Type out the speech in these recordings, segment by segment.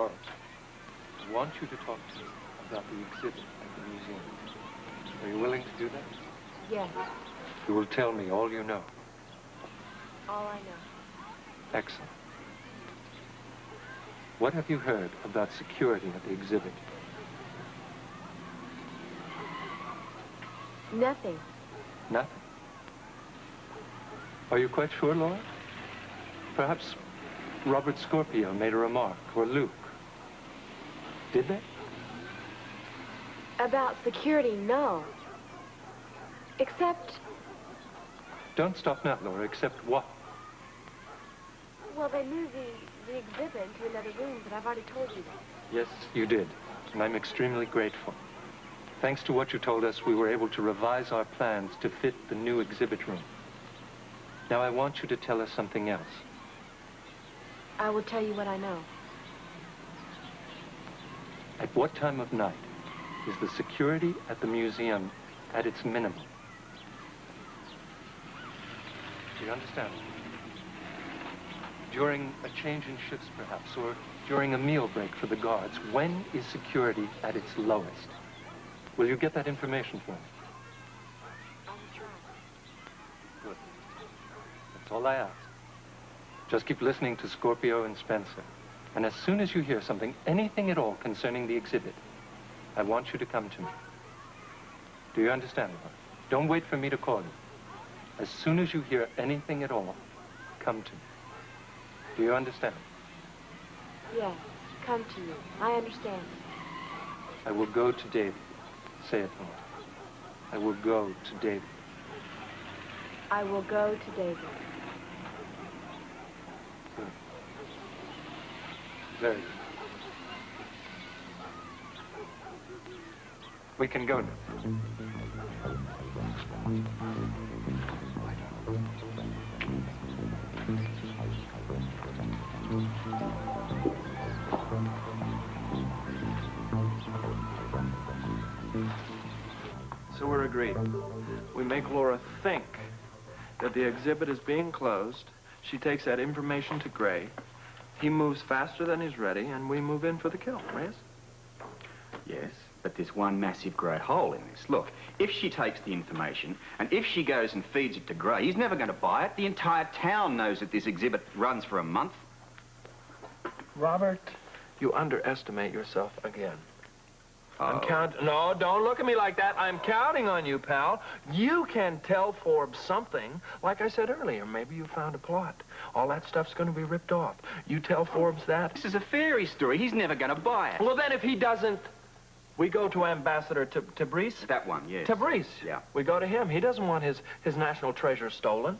Laura, I want you to talk to me about the exhibit at the museum. Are you willing to do that? Yes. You will tell me all you know. All I know. Excellent. What have you heard about security at the exhibit? Nothing. Nothing? Are you quite sure, Laura? Perhaps Robert Scorpio made a remark, or Luke. Did they? About security, no. Except... Don't stop now, Laura. Except what? Well, they moved the exhibit into another room, but I've already told you that. Yes, you did. And I'm extremely grateful. Thanks to what you told us, we were able to revise our plans to fit the new exhibit room. Now, I want you to tell us something else. I will tell you what I know. At what time of night is the security at the museum at its minimum? Do you understand? During a change in shifts, perhaps, or during a meal break for the guards, when is security at its lowest? Will you get that information for me? I will try. Good. That's all I ask. Just keep listening to Scorpio and Spencer. And as soon as you hear something, anything at all concerning the exhibit, I want you to come to me. Do you understand, Laura? Don't wait for me to call you. As soon as you hear anything at all, come to me. Do you understand? Yes, come to you. I understand. I will go to David. Say it, Laura. I will go to David. I will go to David. Good. Very good. We can go now. So we're agreed. We make Laura think that the exhibit is being closed. She takes that information to Gray. He moves faster than he's ready, and we move in for the kill, Reyes? Yes, but there's one massive great hole in this. Look, if she takes the information, and if she goes and feeds it to Gray, he's never going to buy it. The entire town knows that this exhibit runs for a month. Robert, you underestimate yourself again. Oh. No, don't look at me like that. I'm counting on you, pal. You can tell Forbes something. Like I said earlier, maybe you found a plot. All that stuff's going to be ripped off. You tell Forbes that. This is a fairy story. He's never going to buy it. Well, then if he doesn't, we go to Ambassador Tabriz. That one, yes. Tabriz. Yeah. We go to him. He doesn't want his national treasure stolen,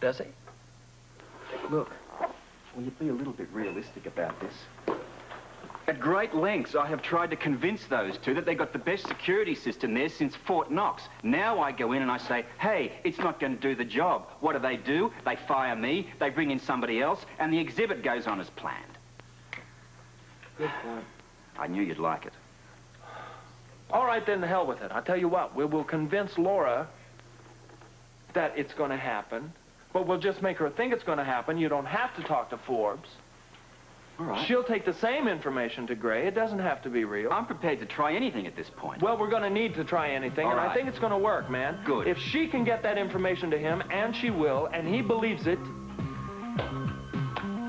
does he? Look, will you be a little bit realistic about this? At great lengths, I have tried to convince those two that they got the best security system there since Fort Knox. Now I go in and I say, hey, it's not going to do the job. What do? They fire me, they bring in somebody else, and the exhibit goes on as planned. Good point. I knew you'd like it. All right, then, the hell with it. I'll tell you what, we will convince Laura that it's going to happen, but we'll just make her think it's going to happen. You don't have to talk to Forbes. All right. She'll take the same information to Gray. It doesn't have to be real. I'm prepared to try anything at this point. Well, we're going to need to try anything, and I think it's going to work, man. Good. If she can get that information to him, and she will, and he believes it...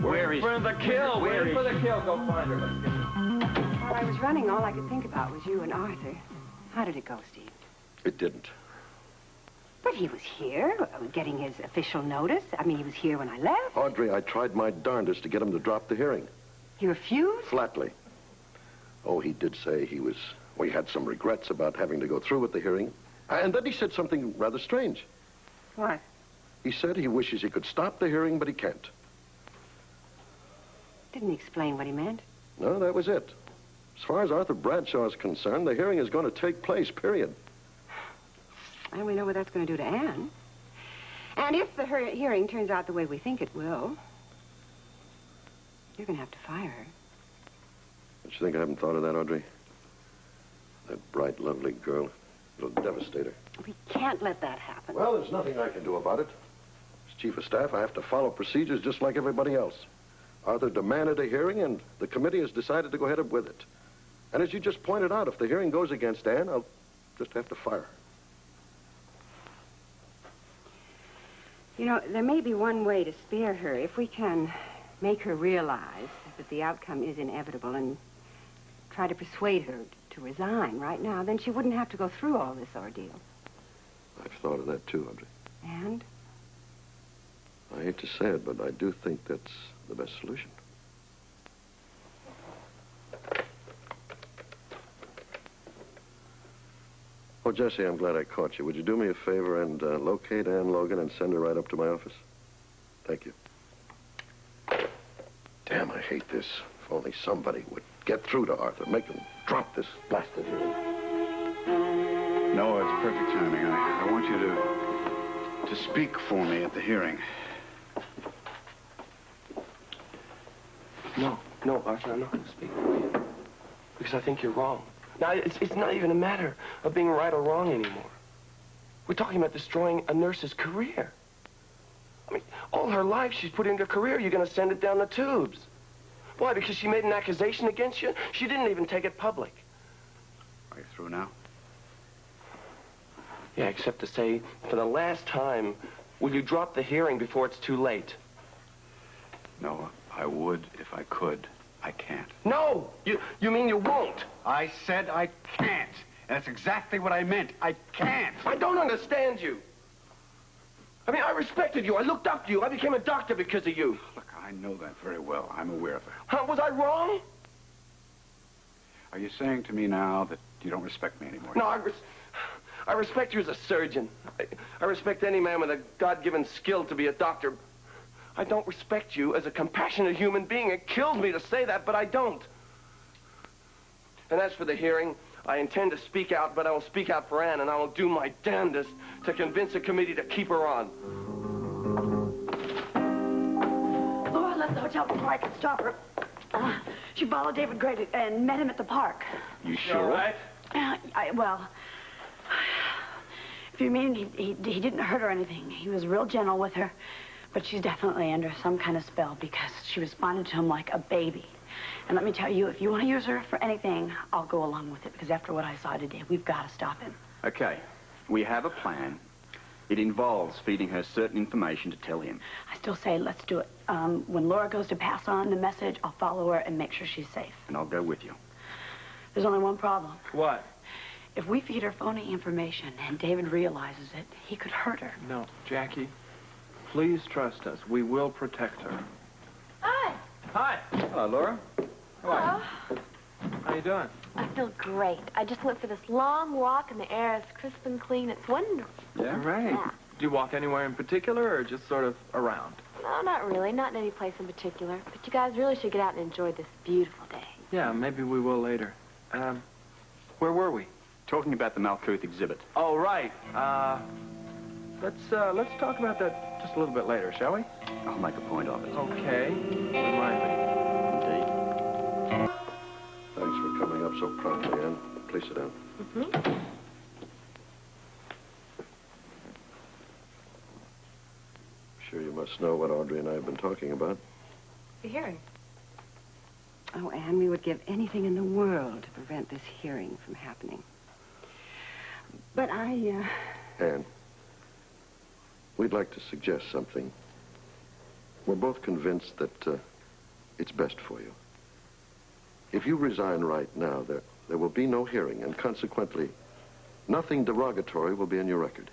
Where is for the kill. Where We're for is the kill. Go find her. Let's get her. While I was running, all I could think about was you and Arthur. How did it go, Steve? It didn't. But he was here, getting his official notice. I mean, he was here when I left. Audrey, I tried my darndest to get him to drop the hearing. He refused? Flatly. Oh, he did say he had some regrets about having to go through with the hearing. And then he said something rather strange. What? He said he wishes he could stop the hearing, but he can't. Didn't he explain what he meant? No, that was it. As far as Arthur Bradshaw is concerned, the hearing is going to take place, period. And we know what that's going to do to Anne. And if the hearing turns out the way we think it will, you're going to have to fire her. Don't you think I haven't thought of that, Audrey? That bright, lovely girl. It'll devastate her. We can't let that happen. Well, there's nothing I can do about it. As chief of staff, I have to follow procedures just like everybody else. Arthur demanded a hearing, and the committee has decided to go ahead with it. And as you just pointed out, if the hearing goes against Anne, I'll just have to fire her. You know, there may be one way to spare her. If we can make her realize that the outcome is inevitable and try to persuade her to resign right now, then she wouldn't have to go through all this ordeal. I've thought of that too, Audrey. And? I hate to say it, but I do think that's the best solution. Oh, Jesse, I'm glad I caught you. Would you do me a favor and locate Ann Logan and send her right up to my office? Thank you. Damn, I hate this. If only somebody would get through to Arthur, make him drop this blasted hearing. No, it's perfect timing. I want you to speak for me at the hearing. No, Arthur, I'm not going to speak for you. Because I think you're wrong. Now, it's not even a matter of being right or wrong anymore. We're talking about destroying a nurse's career. I mean, all her life she's put into a career. You're going to send it down the tubes. Why, because she made an accusation against you? She didn't even take it public. Are you through now? Yeah, except to say, for the last time, will you drop the hearing before it's too late? No, I would if I could. I can't. No! You mean you won't? I said I can't. And that's exactly what I meant. I can't. I don't understand you. I mean, I respected you. I looked up to you. I became a doctor because of you. Look, I know that very well. I'm aware of that. Huh, was I wrong? Are you saying to me now that you don't respect me anymore? No, I respect you as a surgeon. I respect any man with a God-given skill to be a doctor. I don't respect you as a compassionate human being. It kills me to say that, but I don't. And as for the hearing, I intend to speak out, but I will speak out for Anne, and I will do my damnedest to convince the committee to keep her on. Laura left the hotel before I could stop her. She followed David Gray and met him at the park. You sure? All right? Well, if you mean he didn't hurt her or anything, he was real gentle with her. But she's definitely under some kind of spell because she responded to him like a baby. And let me tell you, if you want to use her for anything, I'll go along with it because after what I saw today, we've got to stop him. Okay, we have a plan. It involves feeding her certain information to tell him. I still say let's do it. When Laura goes to pass on the message, I'll follow her and make sure she's safe. And I'll go with you. There's only one problem. What? If we feed her phony information and David realizes it, he could hurt her. No, Jackie, please trust us. We will protect her. Hi. Hi. Hello, Laura. How are you? How you doing? I feel great. I just went for this long walk and the air is crisp and clean. It's wonderful. Yeah? Right. Yeah. Do you walk anywhere in particular or just sort of around? No, not really. Not in any place in particular. But you guys really should get out and enjoy this beautiful day. Yeah, maybe we will later. Where were we? Talking about the Malkuth exhibit. Oh, right. Let's talk about that just a little bit later, shall we? I'll make a point of it. Okay. Remind me. Indeed. Thanks for coming up so promptly, Ann. Please sit down. Mm-hmm. Sure you must know what Audrey and I have been talking about. The hearing. Oh, Anne, we would give anything in the world to prevent this hearing from happening. But Ann, we'd like to suggest something. We're both convinced that it's best for you. If you resign right now, there will be no hearing, and consequently, nothing derogatory will be in your record.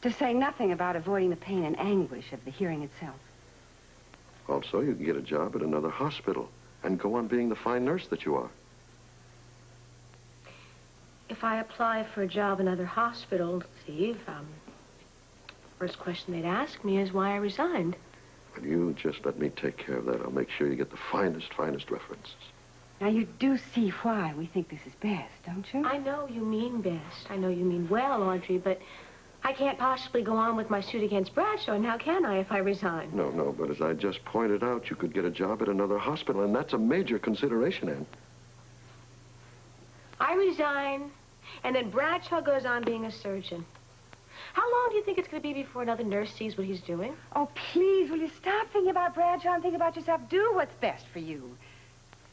to say nothing about avoiding the pain and anguish of the hearing itself. Also, you can get a job at another hospital and go on being the fine nurse that you are. If I apply for a job in another hospital, Steve, first question they'd ask me is why I resigned. Well, you just let me take care of that. I'll make sure you get the finest references. Now, you do see why we think this is best, don't you? I know you mean best. I know you mean well, Audrey, but I can't possibly go on with my suit against Bradshaw, now can I, if I resign? No, but as I just pointed out, you could get a job at another hospital, and that's a major consideration, Ann. I resign, and then Bradshaw goes on being a surgeon. How long do you think it's going to be before another nurse sees what he's doing? Oh, please, will you stop thinking about Bradshaw and think about yourself? Do what's best for you.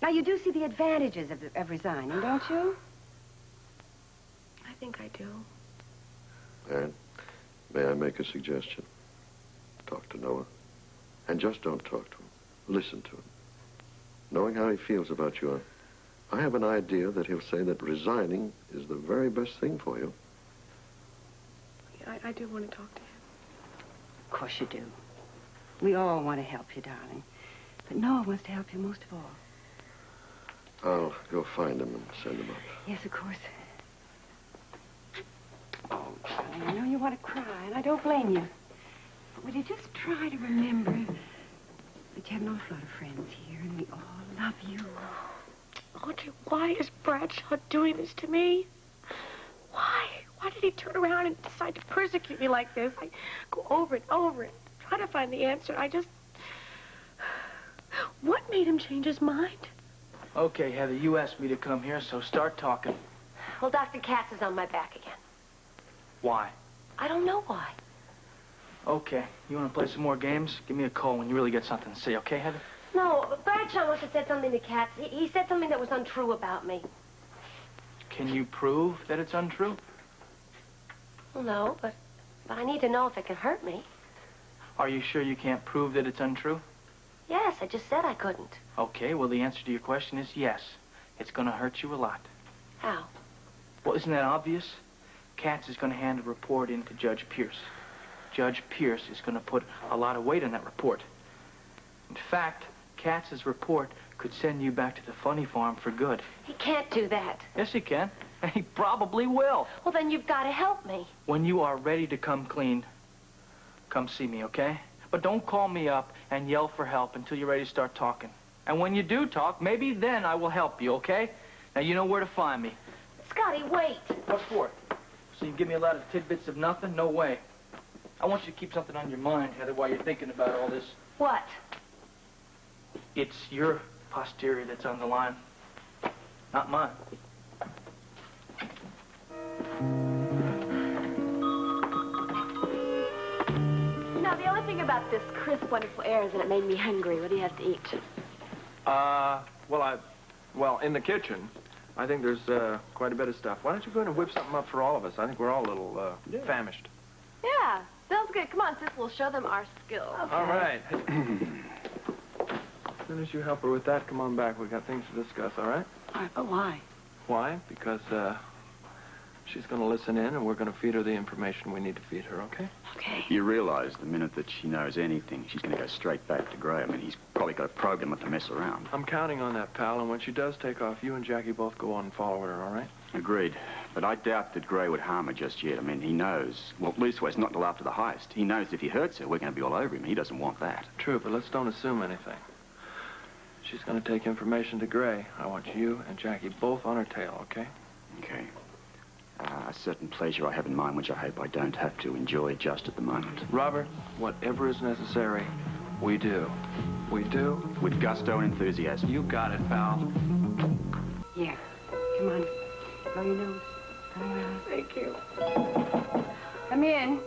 Now, you do see the advantages of resigning, don't you? I think I do. Anne, may I make a suggestion? Talk to Noah. And just don't talk to him. Listen to him. Knowing how he feels about you, I have an idea that he'll say that resigning is the very best thing for you. Yeah, I do want to talk to him. Of course you do. We all want to help you, darling. But Noah wants to help you most of all. I'll go find him and send him up. Yes, of course. Oh, darling, I know you want to cry, and I don't blame you. But will you just try to remember that you have an awful lot of friends here, and we all love you. Audrey, why is Bradshaw doing this to me? Why? Why did he turn around and decide to persecute me like this? I go over and over and try to find the answer. What made him change his mind? Okay, Heather, you asked me to come here, so start talking. Well, Dr. Katz is on my back again. Why? I don't know why. Okay, you want to play some more games? Give me a call when you really get something to say, okay, Heather? No, Bradshaw must have said something to Katz. He said something that was untrue about me. Can you prove that it's untrue? Well, no, but I need to know if it can hurt me. Are you sure you can't prove that it's untrue? Yes, I just said I couldn't. Okay, well, the answer to your question is yes. It's going to hurt you a lot. How? Well, isn't that obvious? Katz is going to hand a report in to Judge Pierce. Judge Pierce is going to put a lot of weight on that report. In fact, Katz's report could send you back to the funny farm for good. He can't do that. Yes, he can. And he probably will. Well, then you've got to help me. When you are ready to come clean, come see me, okay? But don't call me up and yell for help until you're ready to start talking. And when you do talk, maybe then I will help you, okay? Now, you know where to find me. Scotty, wait. What for? So you give me a lot of tidbits of nothing? No way. I want you to keep something on your mind, Heather, while you're thinking about all this. What? It's your posterior that's on the line, not mine. Now, the only thing about this crisp, wonderful air is that it made me hungry. What do you have to eat? Well, in the kitchen, I think there's quite a bit of stuff. Why don't you go in and whip something up for all of us? I think we're all a little famished. Yeah, sounds good. Come on, sis, we'll show them our skills. Okay. All right. As soon as you help her with that, come on back. We've got things to discuss, all right? All right, but why? Why? Because she's going to listen in, and we're going to feed her the information we need to feed her, okay? Okay. You realize the minute that she knows anything, she's going to go straight back to Gray. I mean, he's probably got a program not to mess around. I'm counting on that, pal, and when she does take off, you and Jackie both go on and follow her, all right? Agreed. But I doubt that Gray would harm her just yet. I mean, he knows, well, leastways not till after the heist. He knows if he hurts her, we're going to be all over him. He doesn't want that. True, but let's don't assume anything. She's going to take information to Gray. I want you and Jackie both on her tail, okay? Okay. A certain pleasure I have in mind, which I hope I don't have to enjoy just at the moment. Robert, whatever is necessary, we do. We do. With gusto and enthusiasm. You got it, pal. Here. Come on. Blow your nose. Blow your nose. Thank you. Come in.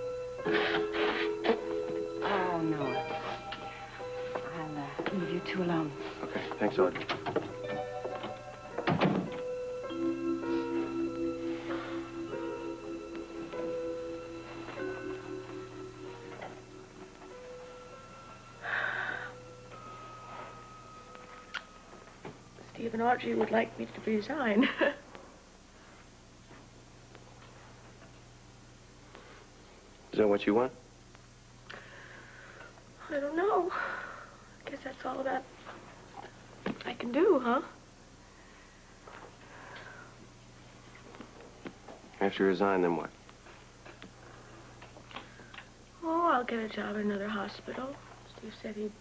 Oh, Noah. I'll leave you two alone. Okay, thanks, Audrey. Steve and Audrey would like me to resign. Is that what you want? I don't know. I guess that's all that I can do, huh? After you resign, then what? Oh, I'll get a job at another hospital. Steve said he'd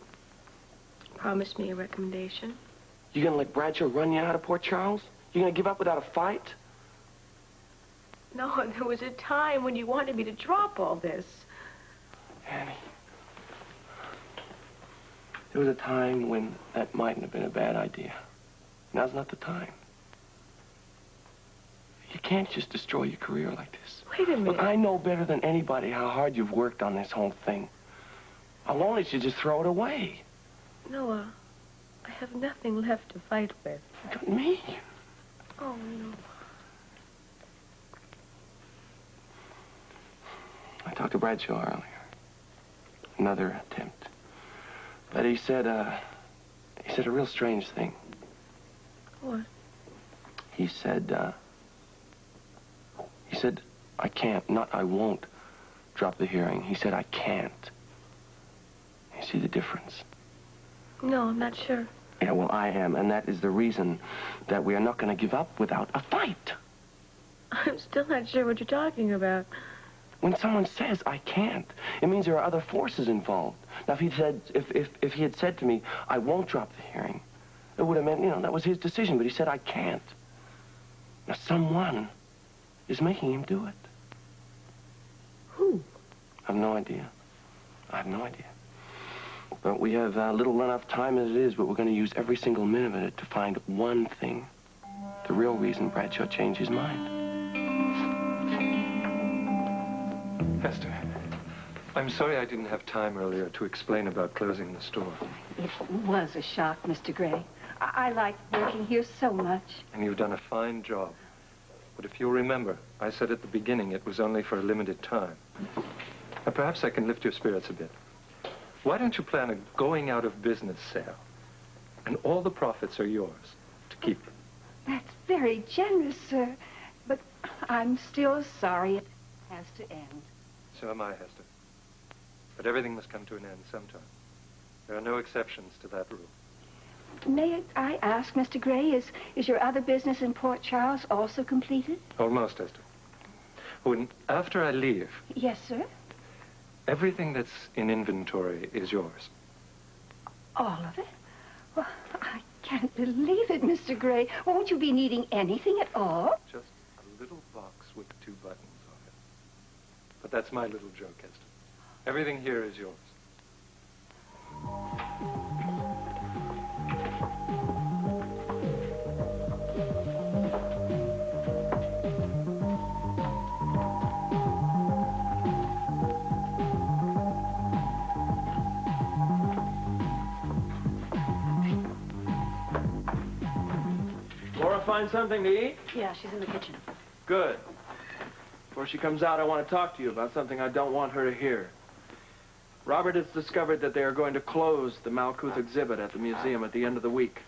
promised me a recommendation. You gonna let Bradshaw run you out of Port Charles? You gonna give up without a fight? No, there was a time when you wanted me to drop all this. Annie. There was a time when that mightn't have been a bad idea. Now's not the time. You can't just destroy your career like this. Wait a minute. Look, I know better than anybody how hard you've worked on this whole thing. I won't let you just throw it away. Noah, I have nothing left to fight with. Me? Oh, no. I talked to Bradshaw earlier. Another attempt. But he said a real strange thing. What? He said, I can't, not I won't drop the hearing. He said, I can't. You see the difference? No, I'm not sure. Yeah, well, I am, and that is the reason that we are not going to give up without a fight. I'm still not sure what you're talking about. When someone says, I can't, it means there are other forces involved. Now, if he had said to me, I won't drop the hearing, it would have meant, that was his decision, but he said, I can't. Now, someone is making him do it. Who? I have no idea. I have no idea. But we have little enough time as it is, but we're going to use every single minute of it to find one thing. The real reason Bradshaw changed his mind. Hester, I'm sorry I didn't have time earlier to explain about closing the store. It was a shock, Mr. Gray. I like working here so much. And you've done a fine job. But if you'll remember, I said at the beginning it was only for a limited time. Now, perhaps I can lift your spirits a bit. Why don't you plan a going out of business sale? And all the profits are yours to keep. That's very generous, sir. But I'm still sorry it has to end. So am I, Hester. But everything must come to an end sometime. There are no exceptions to that rule. May I ask, Mr. Gray, is your other business in Port Charles also completed? Almost, Hester. When, after I leave, Yes, sir. everything that's in inventory is yours. All of it? Well, I can't believe it, Mr. Gray. Won't you be needing anything at all? Just a little box with 2 buttons on it. But that's my little joke, Hester. Everything here is yours. Laura, find something to eat? Yeah, she's in the kitchen. Good. Before she comes out, I want to talk to you about something I don't want her to hear. Robert has discovered that they are going to close the Malkuth exhibit at the museum at the end of the week.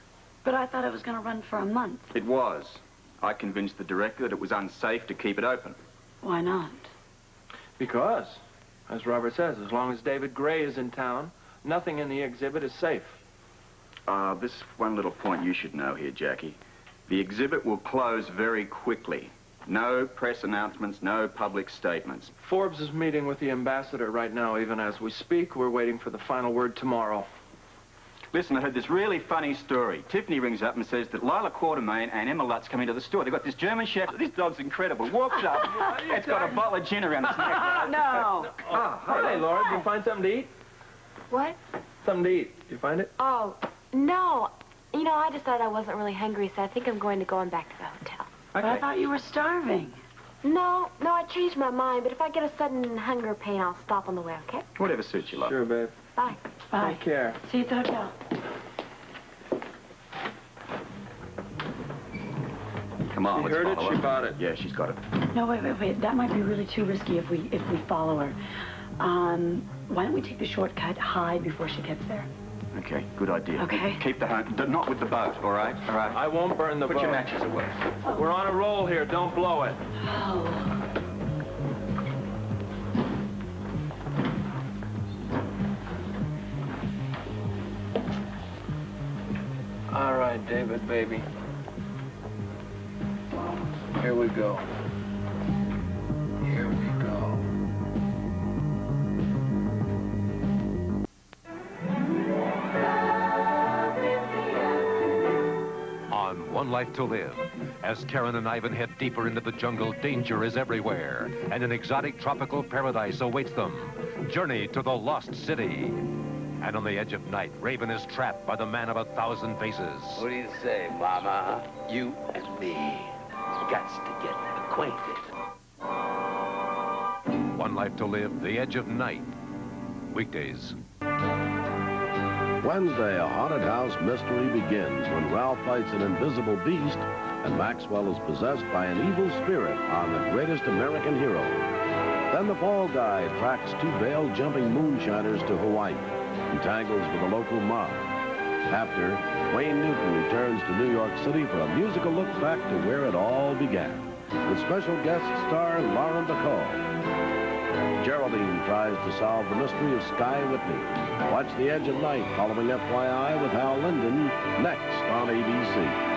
But I thought it was going to run for a month. It was. I convinced the director that it was unsafe to keep it open. Why not? Because, as Robert says, as long as David Gray is in town, nothing in the exhibit is safe. This one little point you should know here, Jackie. The exhibit will close very quickly. No press announcements, no public statements. Forbes is meeting with the ambassador right now, even as we speak. We're waiting for the final word tomorrow. Listen, I heard this really funny story. Tiffany rings up and says that Lila Quartermain and Emma Lutz come into the store. They've got this German chef. This dog's incredible. Walks up. It's got a bottle of gin around its neck. No. Hey, Laura, did you find something to eat? What? Something to eat. Did you find it? Oh, no. You know, I decided I wasn't really hungry, so I think I'm going back to the hotel. But I thought you were starving. No, I changed my mind, but if I get a sudden hunger pain, I'll stop on the way, okay? Whatever suits you, love. Sure, babe. Bye. Bye. Take care. See you at the hotel. Come on, You let's heard it? follow She her. bought it. Yeah, she's got it. No, wait. That might be really too risky if we follow her. Why don't we take the shortcut, hide before she gets there? Okay, good idea. Okay. Keep the home, not with the boat, all right? All right. I won't burn the Put boat. your matches away. We're on a roll here. Don't blow it. Oh. All right, David, baby. Here we go. Here we go. On One Life to Live, as Karen and Ivan head deeper into the jungle, danger is everywhere, and an exotic tropical paradise awaits them. Journey to the Lost City. And on the edge of night, Raven is trapped by the man of 1,000 faces. What do you say, Mama? You and me. Gots to get acquainted. One Life to Live, The Edge of Night. Weekdays. Wednesday, a haunted house mystery begins when Ralph fights an invisible beast and Maxwell is possessed by an evil spirit on the greatest American hero. Then the fall guy tracks two bail-jumping moonshiners to Hawaii and tangles with a local mob. After, Wayne Newton returns to New York City for a musical look back to where it all began, with special guest star Lauren Bacall. Geraldine tries to solve the mystery of Sky Whitney. Watch The Edge of Night following FYI with Hal Linden next on ABC.